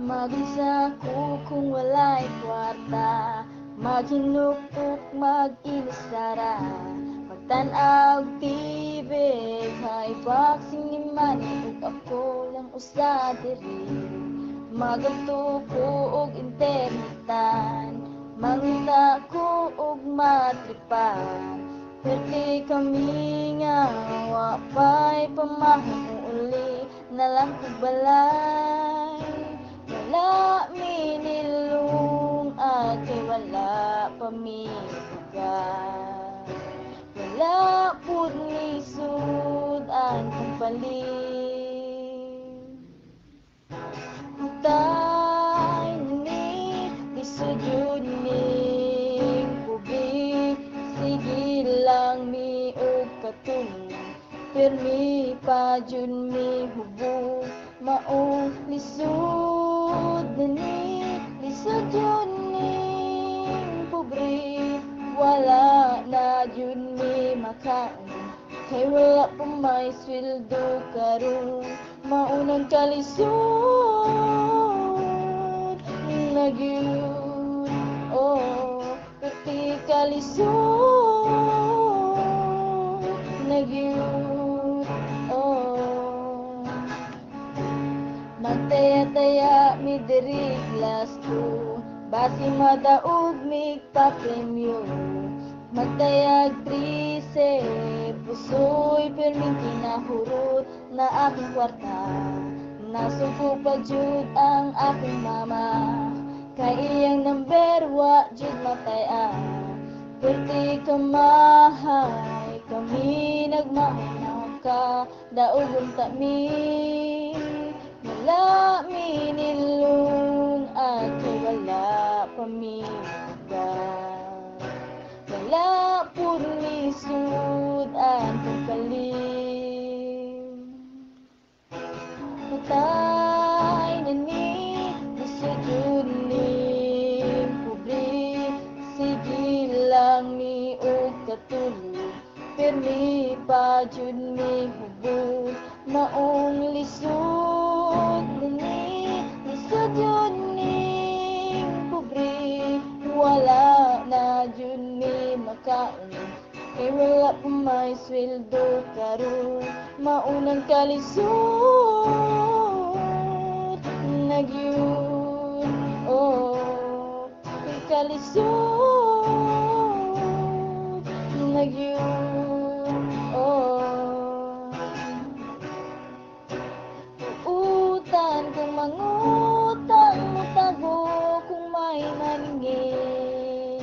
Mag-isa ko kung wala'y kwarta, maghinukok, mag-inisara, magtanaw tibig, hay boxing ni Manny ug ako lang usa diri. Magadto ko og internetan, mangita ko og matripan, perti kami nga wapay pamahiuli na lang kog balay. Wala minilong at kay wala pamibugat, wala pud lisod ang pagpalit. Hutay ni lisod yun ning kubik, sige lang mi og katulog, pirmi pa jud mi hubog, maong lisod ni lisod yun ning pobre, wala na jud mi makaon, kay wala pa may sweldo karon, maunang kalisod na gyud, oh, pati kalisod na gyud, oh. Magtaya-taya mi diri class 2, basi madaog mi pa-premyo, magtayag 13, pusoy perming kinahurot na aking kwarta, nasuko pa jud ang aking mama, kay iyang number wa jud mataya, perti kamahay kami nagmamahaw ka, daogon ta mi, wala minilong at wala pamibugat, wala pud lisod ang pagkalim. Patay na ni lisod yun ning pobre, sige lang mi og katulog, pirmi pa jud mi hubog, maong lisod ni lisod yun ning pobre, wala na jud mi makaon, kay wala pa may sweldo karon, maunang kalisod na gyud, oh, kay kalisod na gyud, oh. Utan kung mangutang mutago kung may maningin,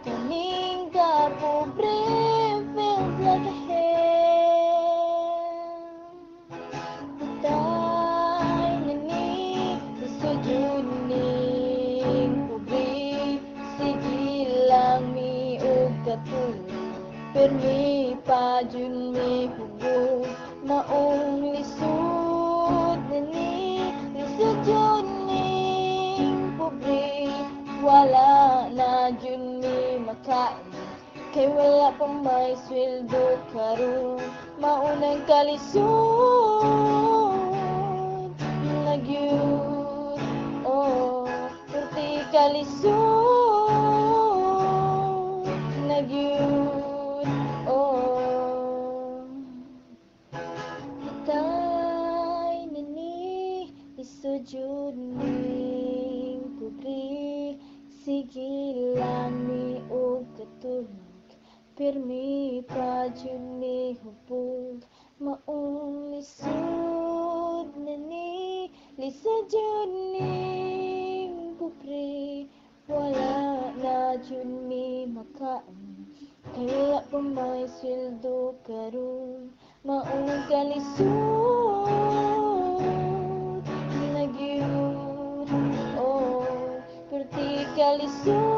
kaming kapobre feels like a hell. Patay na ni lisod yun ning pobre, sige lang mi og katulog, pirmi pa jud mi hubog, maong lisod na ni lisod yun ning pobre, wala na jud mi makaon, kay wala pa may sweldo karon, maunang kalisod na gyud, oh, perti kalisod na gyud, oh. Patay na ni lisod yun ning pobre, sige lang mi og katulog, pirmi pa jud mi hubog, maong lisod na ni lisod yun ning pobre, wala na jud mi makaon, kay wala pa may sweldo karon, maunang kalisod na gyud, oh, perti kalisod